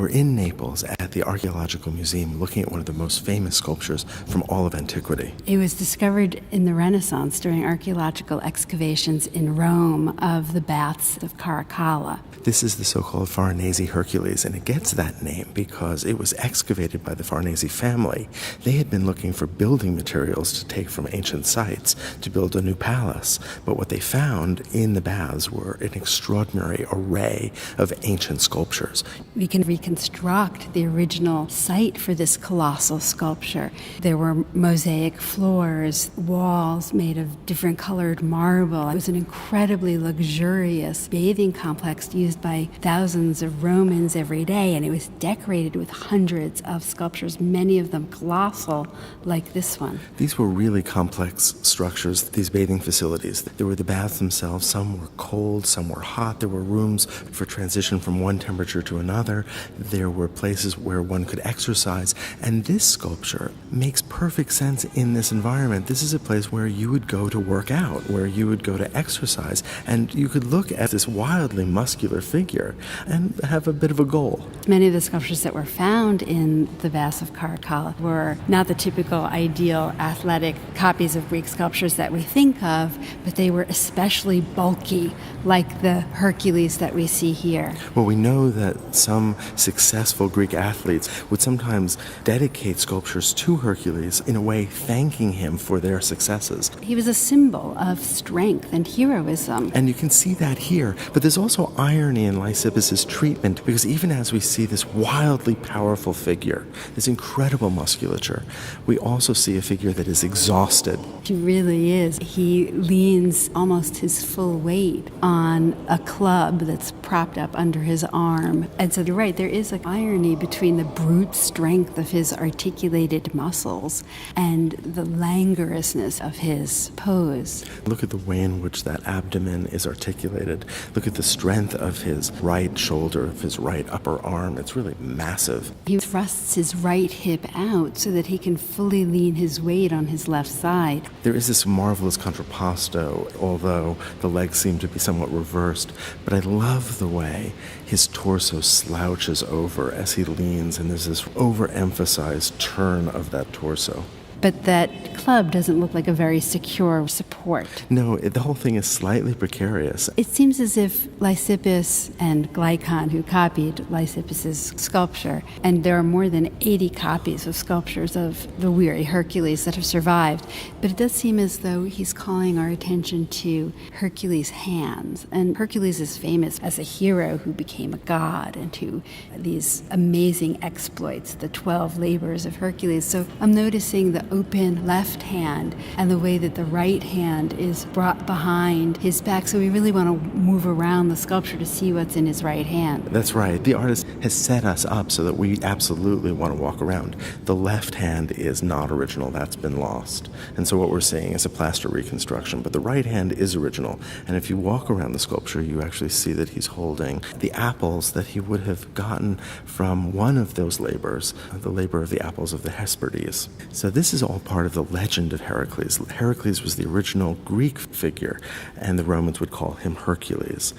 We're in Naples at the Archaeological Museum looking at one of the most famous sculptures from all of antiquity. It was discovered in the Renaissance during archaeological excavations in Rome of the baths of Caracalla. This is the so-called Pharanesi Hercules, and it gets that name because it was excavated by the Pharanesi family. They had been looking for building materials to take from ancient sites to build a new palace, but what they found in the baths were an extraordinary array of ancient sculptures. We can reconstruct the original site for this colossal sculpture. There were mosaic floors, walls made of different colored marble. It was an incredibly luxurious bathing complex used by thousands of Romans every day, and it was decorated with hundreds of sculptures, many of them colossal, like this one. These were really complex structures, these bathing facilities. There were the baths themselves. Some were cold, some were hot. There were rooms for transition from one temperature to another. There were places where one could exercise, and this sculpture makes perfect sense in this environment. This is a place where you would go to work out, where you would go to exercise, and you could look at this wildly muscular figure and have a bit of a goal. Many of the sculptures that were found in the baths of Caracalla were not the typical ideal athletic copies of Greek sculptures that we think of, but they were especially bulky, like the Hercules that we see here. Well, we know that some successful Greek athletes would sometimes dedicate sculptures to Hercules, in a way thanking him for their successes. He was a symbol of strength and heroism. And you can see that here, but there's also irony in Lysippus's treatment, because even as we see this wildly powerful figure, this incredible musculature, we also see a figure that is exhausted. He really is. He leans almost his full weight on a club that's propped up under his arm. And so you're right, there is an irony between the brute strength of his articulated muscles and the languorousness of his pose. Look at the way in which that abdomen is articulated. Look at the strength of his right shoulder, of his right upper arm. It's really massive. He thrusts his right hip out so that he can fully lean his weight on his left side. There is this marvelous contrapposto, although the legs seem to be somewhat reversed, but I love the way his torso slouches over as he leans, and there's this overemphasized turn of that torso. But that club doesn't look like a very secure support. No, the whole thing is slightly precarious. It seems as if Lysippus and Glycon, who copied Lysippus's sculpture, and there are more than 80 copies of sculptures of the weary Hercules that have survived, but it does seem as though he's calling our attention to Hercules' hands. And Hercules is famous as a hero who became a god, and to these amazing exploits, the 12 labors of Hercules. So I'm noticing the open left hand and the way that the right hand is brought behind his back. So we really want to move around the sculpture to see what's in his right hand. That's right. The artist has set us up so that we absolutely want to walk around. The left hand is not original. That's been lost. And so what we're seeing is a plaster reconstruction. But the right hand is original. And if you walk around the sculpture, you actually see that he's holding the apples that he would have gotten from one of those labors, the labor of the apples of the Hesperides. So this is all part of the legend of Heracles. Heracles was the original Greek figure, and the Romans would call him Hercules.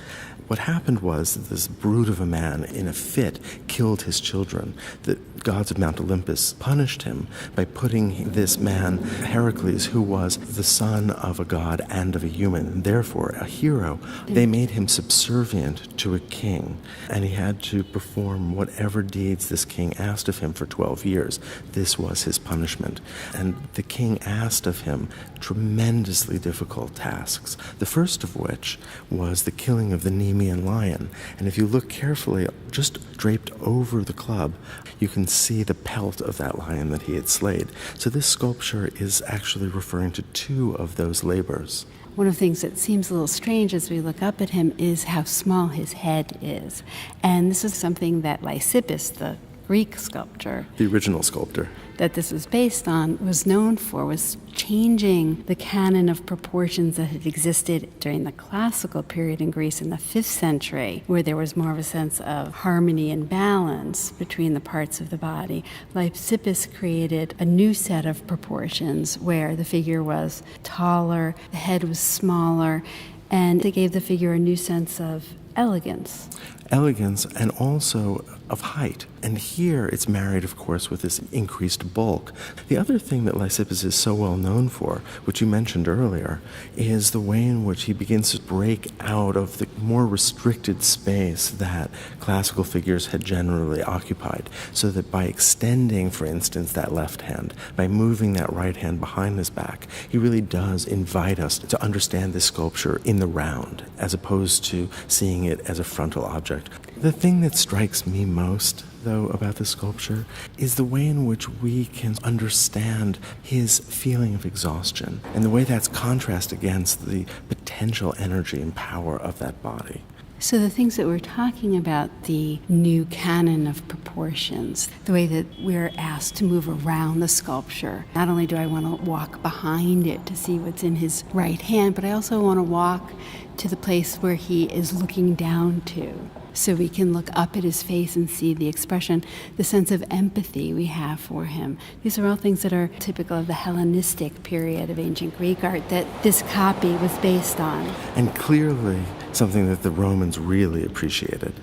What happened was that this brute of a man, in a fit, killed his children. The gods of Mount Olympus punished him by putting this man, Heracles, who was the son of a god and of a human, and therefore a hero, they made him subservient to a king, and he had to perform whatever deeds this king asked of him for 12 years. This was his punishment. And the king asked of him tremendously difficult tasks, the first of which was the killing of the Nemean lion. And if you look carefully, just draped over the club, you can see the pelt of that lion that he had slayed. So this sculpture is actually referring to two of those labors. One of the things that seems a little strange as we look up at him is how small his head is. And this is something that Lysippus, the Greek sculptor, the original sculptor that this was based on, was known for, was changing the canon of proportions that had existed during the classical period in Greece in the 5th century, where there was more of a sense of harmony and balance between the parts of the body. Lysippus created a new set of proportions where the figure was taller, the head was smaller, and they gave the figure a new sense of elegance. Elegance and also of height. And here it's married, of course, with this increased bulk. The other thing that Lysippus is so well known for, which you mentioned earlier, is the way in which he begins to break out of the more restricted space that classical figures had generally occupied, so that by extending, for instance, that left hand, by moving that right hand behind his back, he really does invite us to understand this sculpture in the round, as opposed to seeing it as a frontal object. The thing that strikes me most, though, about this sculpture is the way in which we can understand his feeling of exhaustion and the way that's contrast against the potential energy and power of that body. So the things that we're talking about, the new canon of proportions, the way that we're asked to move around the sculpture. Not only do I want to walk behind it to see what's in his right hand, but I also want to walk to the place where he is looking down to, so we can look up at his face and see the expression, the sense of empathy we have for him. These are all things that are typical of the Hellenistic period of ancient Greek art that this copy was based on. And clearly something that the Romans really appreciated.